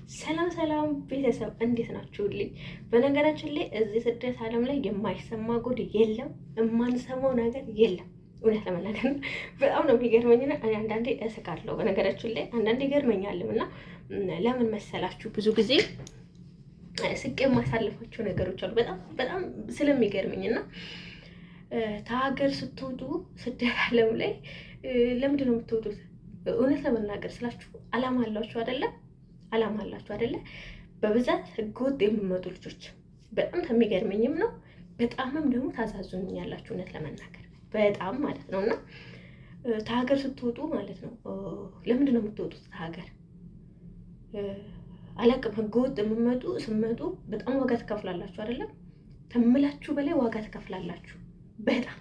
ሰላም ሰላም ቤተሰብ እንዴት ናችሁልኝ? በነገራችን ላይ እዚህ ስደት ዓለም ላይ የማይሰማ ጉድ የለም፣ የማንሰማው ነገር የለም። እውነት ለመናገር በጣም ነው የሚገርመኝና እኔ አንዳንዴ እስቃለሁ። በነገራችን ላይ አንዳንዴ ይገርመኛልም እና ለምን መሰላችሁ? ብዙ ጊዜ ስቄ የማሳልፋቸው ነገሮች አሉ በጣም በጣም ስለሚገርመኝና ከሀገር ስትወጡ ስደት ዓለም ላይ ለምንድን ነው የምትወጡት? እውነት ለመናገር ስላችሁ አላማ አላችሁ አይደለም? አላማ አላችሁ አይደለ? በብዛት ህገወጥ የሚመጡ ልጆች በጣም ከሚገርመኝም ነው። በጣምም ደግሞ ታዛዙኛላችሁ እውነት ለመናገር በጣም ማለት ነው። እና ከሀገር ስትወጡ ማለት ነው ለምንድን ነው የምትወጡት ከሀገር? አላቅም። ህገወጥ የምመጡ ስመጡ በጣም ዋጋ ትከፍላላችሁ አይደለም? ከምላችሁ በላይ ዋጋ ትከፍላላችሁ። በጣም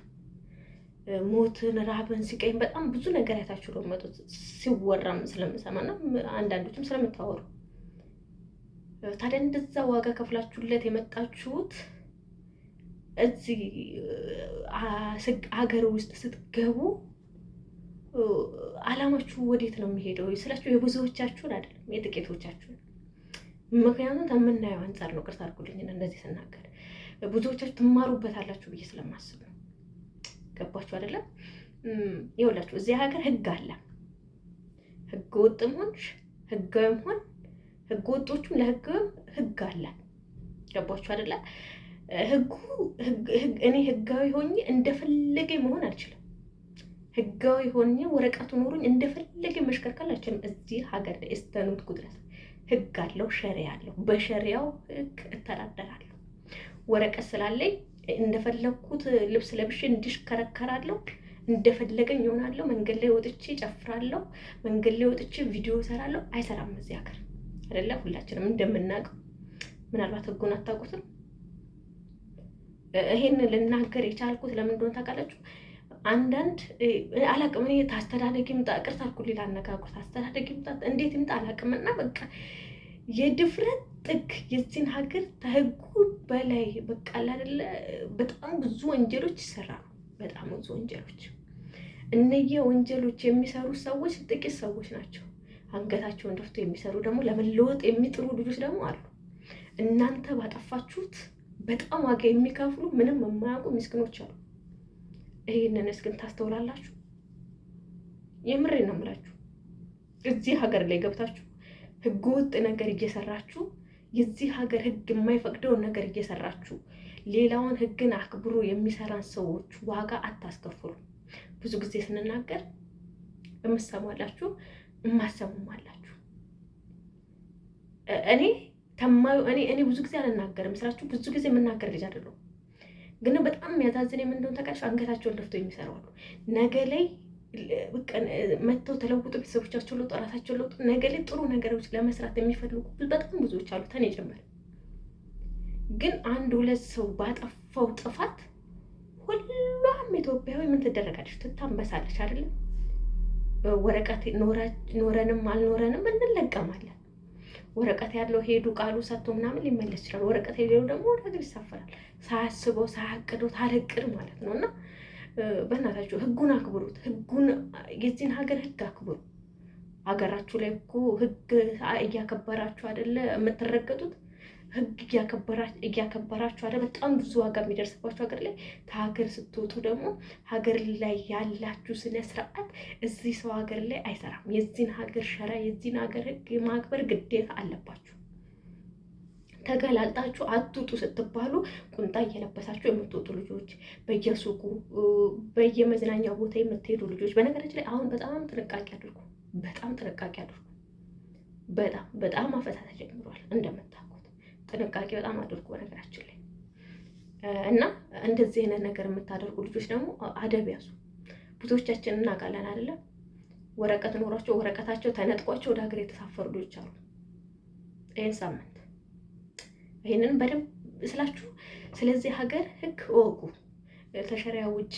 ሞትን፣ ራብን፣ ሲቀይም በጣም ብዙ ነገር አይታችሁ ነው የምመጡት ሲወራም ስለምሰማና አንዳንዶችም ስለምታወሩ። ታዲያ እንደዛ ዋጋ ከፍላችሁለት የመጣችሁት እዚህ ሀገር ውስጥ ስትገቡ አላማችሁ ወዴት ነው የሚሄደው ስላችሁ የብዙዎቻችሁን አይደለም የጥቂቶቻችሁን። ምክንያቱም ከምናየው አንጻር ነው። ቅርታ አድርጉልኝና እንደዚህ ስናገር ብዙዎቻችሁ ትማሩበታላችሁ ብዬ ስለማስብ ነው። ገባችሁ አይደለም? ይኸውላችሁ እዚህ ሀገር ህግ አለ። ህገ ወጥም ሆንሽ ህጋዊም ሆን ህገ ወጦቹም ለህጋዊም ህግ አለ። ገባችሁ አይደለ? እኔ ህጋዊ ሆኜ እንደፈለገ መሆን አልችልም። ህጋዊ ሆኜ ወረቀቱ ኖሮኝ እንደፈለገ መሽከርከል አልችልም። እዚህ ሀገር ላይ እስተኑት ድረስ ህግ አለው፣ ሸሪያ አለው። በሸሪያው ህግ እተዳደራለሁ። ወረቀት ስላለኝ እንደፈለኩት ልብስ ለብሼ እንዲሽከረከራለሁ፣ እንደፈለገኝ ይሆናለሁ። መንገድ ላይ ወጥቼ ጨፍራለሁ፣ መንገድ ላይ ወጥቼ ቪዲዮ እሰራለሁ። አይሰራም እዚህ ሀገር አይደለ? ሁላችንም እንደምናውቀው። ምናልባት ህጉን አታውቁትም። ይሄን ልናገር የቻልኩት ለምን እንደሆነ ታውቃላችሁ? አንዳንድ አላቅም። እኔ ታስተዳደግ ይምጣ፣ ቅርታ አልኩልኝ ላነጋግሩት፣ ታስተዳደግ ይምጣ እንዴት ይምጣ አላቅም። እና በቃ የድፍረት ጥግ የዚህን ሀገር ከህጉ በላይ በቃ አይደለ? በጣም ብዙ ወንጀሎች ይሰራሉ። በጣም ብዙ ወንጀሎች። እነየ ወንጀሎች የሚሰሩ ሰዎች ጥቂት ሰዎች ናቸው። አንገታቸውን ደፍቶ የሚሰሩ ደግሞ ለመለወጥ የሚጥሩ ልጆች ደግሞ አሉ። እናንተ ባጠፋችሁት በጣም ዋጋ የሚከፍሉ ምንም የማያውቁ ምስኪኖች አሉ። ይህንንስ ግን ታስተውላላችሁ? የምሬ ነው የምላችሁ። እዚህ ሀገር ላይ ገብታችሁ ህገወጥ ነገር እየሰራችሁ የዚህ ሀገር ህግ የማይፈቅደውን ነገር እየሰራችሁ ሌላውን ህግን አክብሮ የሚሰራን ሰዎች ዋጋ አታስከፍሉ። ብዙ ጊዜ ስንናገር የምሰማላችሁ የማሰሙማላችሁ። እኔ ብዙ ጊዜ አልናገርም ስላችሁ ብዙ ጊዜ የምናገር ልጅ አይደለሁም። ግን በጣም የሚያሳዝን የምንደሆን ተቃሽ አንገታቸውን ደፍተው የሚሰሩ አሉ። ነገ ላይ መጥተው ተለውጡ ቤተሰቦቻቸው ለውጡ፣ ራሳቸው ለውጡ፣ ነገ ላይ ጥሩ ነገሮች ለመስራት የሚፈልጉ በጣም ብዙዎች አሉ፣ ተኔ ጭምር። ግን አንድ ሁለት ሰው ባጠፋው ጥፋት ሁሉም ኢትዮጵያዊ ምን ትደረጋለች? ትታመሳለች አይደለም? ወረቀት ኖረንም አልኖረንም እንለቀማለን። ወረቀት ያለው ሄዱ ቃሉ ሰጥቶ ምናምን ሊመለስ ይችላል። ወረቀት የሌለው ደግሞ ወደ ሀገር ይሳፈራል። ሳያስበው ሳያቅደው ታለቅድ ማለት ነው። እና በእናታችሁ ህጉን አክብሩት። ህጉን የዚህን ሀገር ህግ አክብሩ። ሀገራችሁ ላይ እኮ ህግ እያከበራችሁ አይደለ የምትረገጡት? ህግ እያከበራችሁ አይደለ? በጣም ብዙ ዋጋ የሚደርስባችሁ ሀገር ላይ ከሀገር ስትወጡ ደግሞ ሀገር ላይ ያላችሁ ስነ ስርዓት እዚህ ሰው ሀገር ላይ አይሰራም። የዚህን ሀገር ሸራ የዚህን ሀገር ህግ ማክበር ግዴታ አለባችሁ። ተገላልጣችሁ አትውጡ ስትባሉ ቁንጣ እየለበሳችሁ የምትወጡ ልጆች፣ በየሱቁ በየመዝናኛ ቦታ የምትሄዱ ልጆች፣ በነገራችን ላይ አሁን በጣም ጥንቃቄ አድርጉ። በጣም ጥንቃቄ አድርጉ። በጣም አፈታ ተጀምሯል እንደምታውቁት። ጥንቃቄ በጣም አድርጉ በነገራችን ላይ። እና እንደዚህ አይነት ነገር የምታደርጉ ልጆች ደግሞ አደብ ያዙ። ብዙዎቻችን እናውቃለን አይደለም? ወረቀት ኖሯቸው ወረቀታቸው ተነጥቋቸው ወደ ሀገር የተሳፈሩ ልጆች አሉ። ይህን ሳምንት ይህንን በደንብ ስላችሁ ስለዚህ ሀገር ህግ እወቁ። ተሸሪያ ውጭ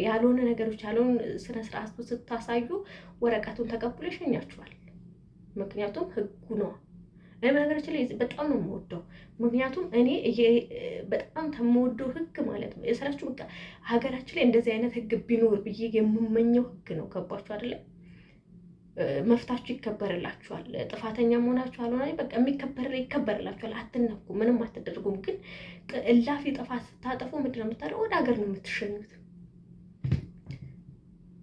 ያልሆነ ነገሮች ያልሆነ ስነ ስርዓት ስታሳዩ ወረቀቱን ተቀብሎ ይሸኛችኋል። ምክንያቱም ህጉ ነው። እኔ በነገራችን ላይ በጣም ነው የምወደው። ምክንያቱም እኔ በጣም የምወደው ህግ ማለት ነው ስላችሁ በቃ ሀገራችን ላይ እንደዚህ አይነት ህግ ቢኖር ብዬ የምመኘው ህግ ነው። ገባችሁ አይደለም? መፍታችሁ ይከበርላችኋል። ጥፋተኛ መሆናችሁ አልሆነ በቃ ይከበርላችኋል። አትነኩ፣ ምንም አትደርጉም። ግን እላፊ ጥፋት ስታጠፉ ምንድን ነው የምታደርገው? ወደ ሀገር ነው የምትሸኙት።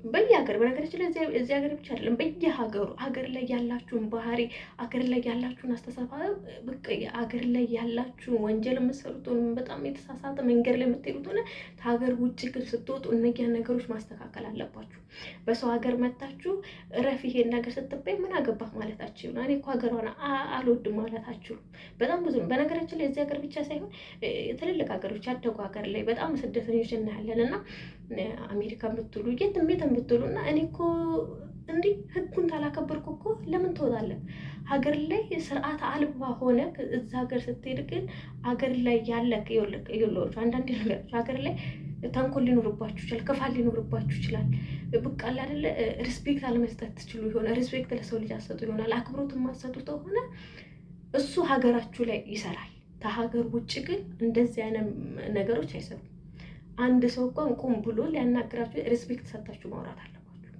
በየሀገር በነገራችን ላይ እዚህ ሀገር ብቻ አይደለም፣ በየሀገሩ ሀገር ላይ ያላችሁን ባህሪ፣ ሀገር ላይ ያላችሁን አስተሳሰብ፣ በቃ ሀገር ላይ ያላችሁን ወንጀል የምትሰሩትን በጣም የተሳሳተ መንገድ ላይ የምትሄዱት ሆነ ከሀገር ውጭ ግን ስትወጡ እነዚያን ነገሮች ማስተካከል አለባችሁ። በሰው ሀገር መታችሁ እረፍ ይሄን ነገር ስትባይ ምን አገባህ ማለታችሁ ነው። እኔ እኮ ሀገሯን አልወድም ማለታችሁ በጣም ብዙ ነው። በነገራችን ላይ እዚህ ሀገር ብቻ ሳይሆን ትልልቅ ሀገሮች ያደጉ ሀገር ላይ በጣም ስደተኞች እናያለን እና አሜሪካን ብትሉ የትም ብትሉ እና እኔ እኮ እንዲህ ህጉን ታላከበርኩ እኮ ለምን ትወጣለህ? ሀገር ላይ ስርዓት አልባ ሆነ እዛ ሀገር ስትሄድ ግን ሀገር ላይ ያለ ይኸውልህ አንዳንድ ነገሮች ሀገር ላይ ተንኮል ሊኖርባችሁ ይችላል፣ ክፋት ሊኖርባችሁ ይችላል። በቃ አይደለ ሪስፔክት አለመስጠት ትችሉ ይሆናል። ሪስፔክት ለሰው ልጅ አሰጡ ይሆናል። አክብሮት የማሰጡ ከሆነ እሱ ሀገራችሁ ላይ ይሰራል። ከሀገር ውጭ ግን እንደዚህ አይነት ነገሮች አይሰሩም። አንድ ሰው እንኳን ቁም ብሎ ሊያናግራችሁ ሪስፔክት ሰጣችሁ ማውራት አለባችሁ።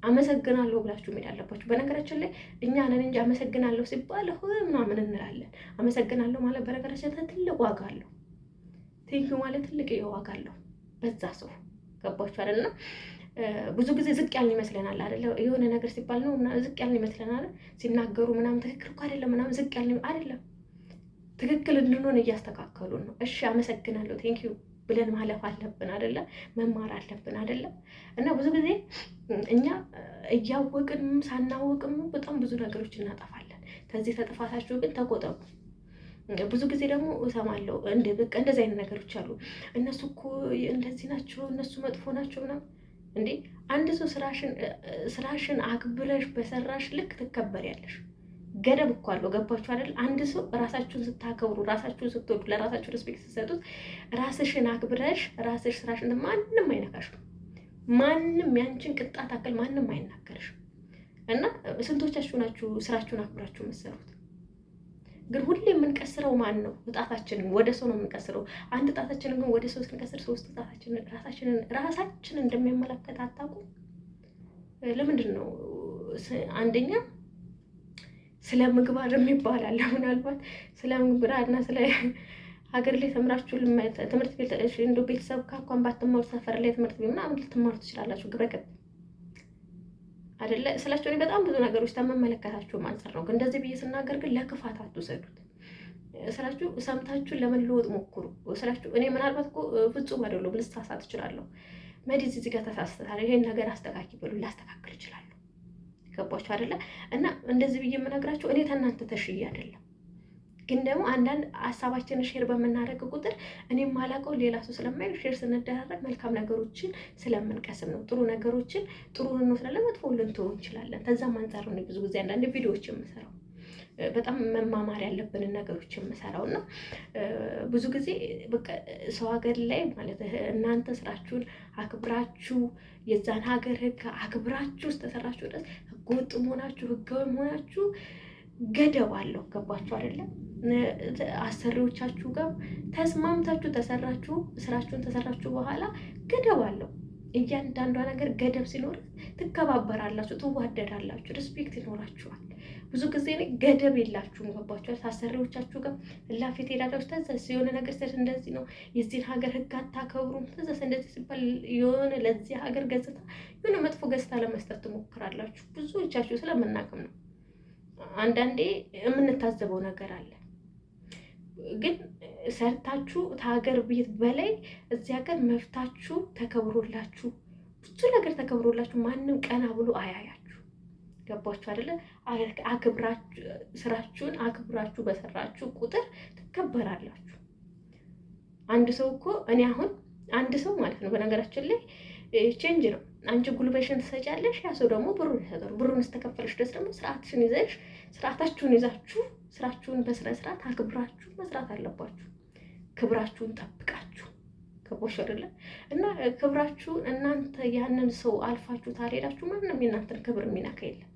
አመሰግናለሁ ብላችሁ መሄድ አለባችሁ። በነገራችን ላይ እኛ ነን እንጂ አመሰግናለሁ ሲባል ምናምን እንላለን። አመሰግናለሁ ማለት በነገራችን ላይ ትልቅ ዋጋ አለው። ቴንኪው ማለት ትልቅ ዋጋ አለው በዛ ሰው። ገባችሁ አይደል? ብዙ ጊዜ ዝቅ ያልን ይመስለናል አይደለ? የሆነ ነገር ሲባል ነው ዝቅ ያልን ይመስለናል። ሲናገሩ ምናምን ትክክል እኮ አይደለም ምናምን ዝቅ ያልን አይደለም። ትክክል እንድንሆን እያስተካከሉን ነው። እሺ አመሰግናለሁ ቴንኪው ብለን ማለፍ አለብን አይደለ? መማር አለብን አይደለ? እና ብዙ ጊዜ እኛ እያወቅንም ሳናወቅም በጣም ብዙ ነገሮች እናጠፋለን። ከዚህ ተጥፋታችሁ ግን ተቆጠቡ። ብዙ ጊዜ ደግሞ እሰማለሁ እንደዚህ አይነት ነገሮች አሉ። እነሱ እኮ እንደዚህ ናቸው፣ እነሱ መጥፎ ናቸው ምናምን። እንዴ አንድ ሰው ስራሽን አክብረሽ በሰራሽ ልክ ትከበሪያለሽ። ገደብ እኮ አለው። ገባችሁ አይደል? አንድ ሰው ራሳችሁን ስታከብሩ፣ ራሳችሁን ስትወዱ፣ ለራሳችሁ ሪስፔክት ስትሰጡት፣ ራስሽን አክብረሽ ራስሽ ስራሽን ማንም አይነካሽም። ማንም ያንቺን ቅጣት አክል ማንም አይናገርሽም። እና ስንቶቻችሁ ናችሁ ስራችሁን አክብራችሁ የምትሰሩት? ግን ሁሌ የምንቀስረው ማን ነው? ጣታችንን ወደ ሰው ነው የምንቀስረው። አንድ ጣታችንን ግን ወደ ሰው ስንቀስር ሶስት ጣታችንን ራሳችንን እንደሚያመለከት አታውቁም? ለምንድን ነው? አንደኛ ስለ ምግባር የሚባል አለ። ምናልባት ስለ ምግባር እና ስለ ሀገር ላይ ተምራችሁ ትምህርት ቤት እንደው ቤተሰብ ካኳን ባትማሩ ሰፈር ላይ ትምህርት ቤት ምናምን ልትማሩ ትችላላችሁ። ግብረገብ አይደለ ስላችሁ። እኔ በጣም ብዙ ነገሮች ተመመለከታችሁ አንጻር ነው። ግን እንደዚህ ብዬ ስናገር ግን ለክፋት አትውሰዱት ስላችሁ። ሰምታችሁ ለመለወጥ ሞክሩ ስላችሁ። እኔ ምናልባት እኮ ፍጹም አይደለሁም፣ ልሳሳት እችላለሁ። መዲዝ እዚህ ጋር ተሳስተታል፣ ይሄን ነገር አስተካኪ ብሎ ላስተካክል እችላለሁ። ገባችሁ አይደለ? እና እንደዚህ ብዬ የምነግራችሁ እኔ ከእናንተ ተሽዬ አይደለም። ግን ደግሞ አንዳንድ ሀሳባችንን ሼር በምናደርግ ቁጥር እኔም ማላውቀው ሌላ ሰው ስለማይል ሼር ስንደራረግ መልካም ነገሮችን ስለምንቀስም ነው። ጥሩ ነገሮችን ጥሩ እንወስዳለን፣ መጥፎ ልንተው እንችላለን። ከዛም አንጻር ነው ብዙ ጊዜ አንዳንድ ቪዲዮዎች የምሰራው በጣም መማማር ያለብንን ነገሮች የምሰራው እና ብዙ ጊዜ በቃ ሰው ሀገር ላይ ማለት እናንተ ስራችሁን አክብራችሁ የዛን ሀገር ህግ አክብራችሁ ተሰራችሁ ድረስ ህገወጥ መሆናችሁ ህጋዊ መሆናችሁ ገደብ አለው። ገባችሁ አይደለም? አሰሪዎቻችሁ ጋር ተስማምታችሁ ተሰራችሁ ስራችሁን ተሰራችሁ በኋላ ገደብ አለው። እያንዳንዷ ነገር ገደብ ሲኖር ትከባበራላችሁ፣ ትዋደዳላችሁ፣ ሪስፔክት ይኖራችኋል። ብዙ ጊዜ ገደብ የላችሁም። ገባችኋል? አሰሪዎቻችሁ ጋር ላፊት ሄዳላችሁ። ተዘስ የሆነ ነገር ስለ እንደዚህ ነው የዚህን ሀገር ህግ አታከብሩም። ተዘስ እንደዚህ ሲባል የሆነ ለዚህ ሀገር ገጽታ የሆነ መጥፎ ገጽታ ለመስጠት ትሞክራላችሁ። ብዙዎቻችሁ ስለምናቅም ነው። አንዳንዴ የምንታዘበው ነገር አለ። ግን ሰርታችሁ ከሀገር ቤት በላይ እዚህ ሀገር መፍታችሁ ተከብሮላችሁ ብዙ ነገር ተከብሮላችሁ ማንም ቀና ብሎ አያያችሁ። ገባችሁ አይደለ? አክብራችሁ ስራችሁን አክብራችሁ በሰራችሁ ቁጥር ትከበራላችሁ። አንድ ሰው እኮ እኔ አሁን አንድ ሰው ማለት ነው በነገራችን ላይ ቼንጅ ነው። አንቺ ጉልበሽን ትሰጫለሽ፣ ያ ሰው ደግሞ ብሩን ይሰጣል። ብሩን ስተከፈልሽ ድረስ ደግሞ ስርዓታችሁን ይዛችሁ ስራችሁን በስነ ስርዓት አክብራችሁ መስራት አለባችሁ። ክብራችሁን ጠብቃችሁ ገባሽ አይደለ? እና ክብራችሁን እናንተ ያንን ሰው አልፋችሁ ታልሄዳችሁ ማንም የእናንተን ክብር የሚነካ የለም።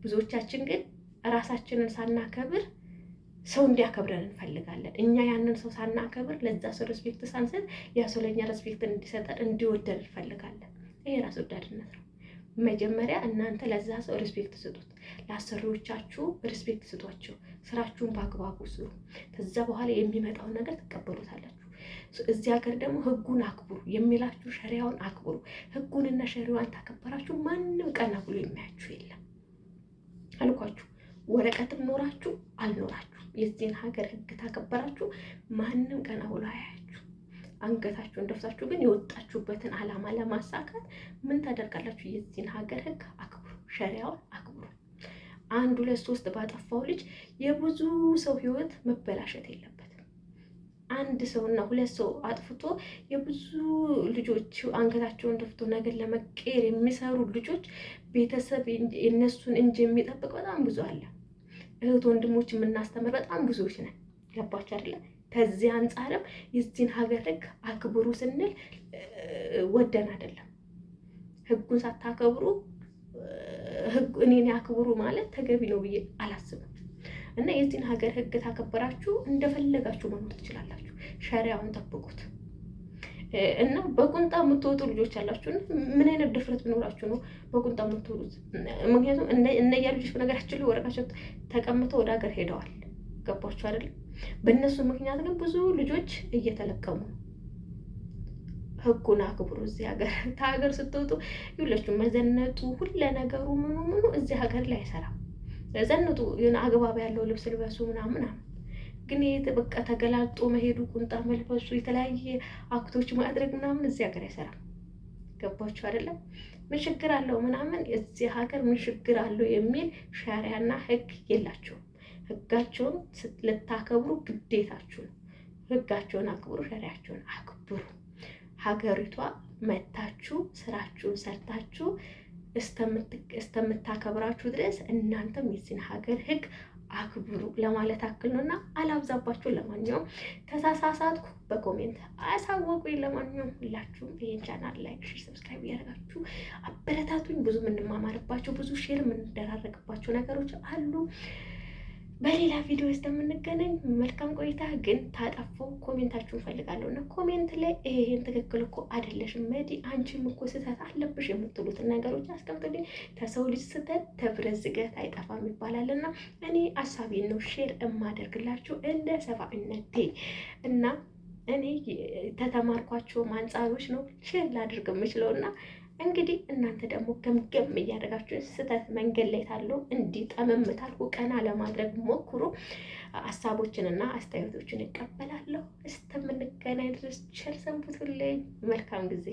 ብዙዎቻችን ግን ራሳችንን ሳናከብር ሰው እንዲያከብረን እንፈልጋለን። እኛ ያንን ሰው ሳናከብር ለዛ ሰው ሪስፔክት ሳንሰጥ ያ ሰው ለእኛ ሪስፔክት እንዲሰጠን እንዲወደን እንፈልጋለን። ይሄ ራስ ወዳድነት ነው። መጀመሪያ እናንተ ለዛ ሰው ሪስፔክት ስጡት። ለአሰሪዎቻችሁ ሪስፔክት ስጧቸው። ስራችሁን በአግባቡ ስሩ። ከዛ በኋላ የሚመጣውን ነገር ትቀበሉታላችሁ። እዚህ ሀገር ደግሞ ህጉን አክብሩ የሚላችሁ ሸሪያውን አክብሩ። ህጉንና ሸሪያውን ታከበራችሁ ማንም ቀና ብሎ የሚያችሁ የለም አልኳችሁ። ወረቀትም ኖራችሁ አልኖራችሁ የዚህን ሀገር ህግ ታከበራችሁ ማንም ቀና ብሎ አያችሁ። አንገታችሁን ደፍታችሁ ግን የወጣችሁበትን አላማ ለማሳካት ምን ታደርጋላችሁ? የዚህን ሀገር ህግ አክብሩ፣ ሸሪያውን አክብሩ። 1 2 3 ባጠፋው ልጅ የብዙ ሰው ህይወት መበላሸት የለበትም። 1 ሰውና 2 ሰው አጥፍቶ የብዙ ልጆች አንገታቸውን ደፍቶ ነገር ለመቀየር የሚሰሩ ልጆች ቤተሰብ የነሱን እንጂ የሚጠብቅ በጣም ብዙ አለ። እህት ወንድሞች የምናስተምር በጣም ብዙዎች ነን። ገባችሁ አይደለ? ከዚህ አንጻርም የዚህን ሀገር ህግ አክብሩ ስንል ወደን አይደለም። ህጉን ሳታከብሩ እኔን ያክብሩ ማለት ተገቢ ነው ብዬ አላስብም። እና የዚህን ሀገር ህግ ታከበራችሁ እንደፈለጋችሁ መኖር ትችላላችሁ። ሸሪያውን ጠብቁት። እና በቁንጣ የምትወጡ ልጆች አላችሁ። ምን አይነት ድፍረት ቢኖራችሁ ነው በቁንጣ የምትወጡት? ምክንያቱም እነያ ልጆች በነገራችን ላይ ወረቀታቸው ተቀምጠው ወደ ሀገር ሄደዋል። ገባችሁ አይደል? በእነሱ ምክንያት ግን ብዙ ልጆች እየተለቀሙ ነው። ህጉን አክብሩ። እዚህ ሀገር ከሀገር ስትወጡ ይኸውላችሁ መዘነጡ ሁሉ ነገሩ ምኑ እዚህ ሀገር ላይ አይሰራም። ዘንጡ የሆነ አግባብ ያለው ልብስ ልበሱ ምናምን ግን በቃ ተገላልጦ መሄዱ ቁንጣ መልበሱ የተለያየ አክቶች ማድረግ ምናምን እዚህ ሀገር አይሰራም። ገባችሁ አይደለም? ምን ችግር አለው ምናምን እዚህ ሀገር ምን ችግር አለው የሚል ሸሪያና ህግ የላቸውም። ህጋቸውን ልታከብሩ ግዴታችሁ ነው። ህጋቸውን አክብሩ፣ ሸሪያቸውን አክብሩ። ሀገሪቷ መታችሁ ስራችሁን ሰርታችሁ እስከምታከብራችሁ ድረስ እናንተም የዚህን ሀገር ህግ አክብሩ ለማለት አክል ነውና አላብዛባችሁ። ለማንኛውም ተሳሳትኩ በኮሜንት አሳወቁኝ። ለማንኛውም ሁላችሁም ይሄን ቻናል ላይክ፣ ሼር፣ ሰብስክራይብ ያደርጋችሁ አበረታቱኝ። ብዙ የምንማማርባቸው ብዙ ሼር የምንደራረግባቸው ነገሮች አሉ። በሌላ ቪዲዮ ውስጥ የምንገናኝ። መልካም ቆይታ። ግን ታጠፋው ኮሜንታችሁን ፈልጋለሁ እና ኮሜንት ላይ ይሄን ትክክል እኮ አይደለሽም መዲ አንቺም እኮ ስህተት አለብሽ የምትሉትን ነገሮች አስቀምጡልኝ። ከሰው ልጅ ስህተት ተብረት ዝገት አይጠፋም ይባላልና እኔ አሳቢን ነው ሼር የማደርግላችሁ እንደ ሰብአዊነቴ እና እኔ ተተማርኳቸው አንጻሮች ነው ሼር ላድርግ የምችለውና እንግዲህ እናንተ ደግሞ ገምገም እያደረጋችሁ ስህተት መንገድ ላይ ታለው እንዲጠመምታልኩ ቀና ለማድረግ ሞክሩ። ሀሳቦችንና አስተያየቶችን እቀበላለሁ። እስከምንገናኝ ድረስ ቸር ሰንብቱልኝ። መልካም ጊዜ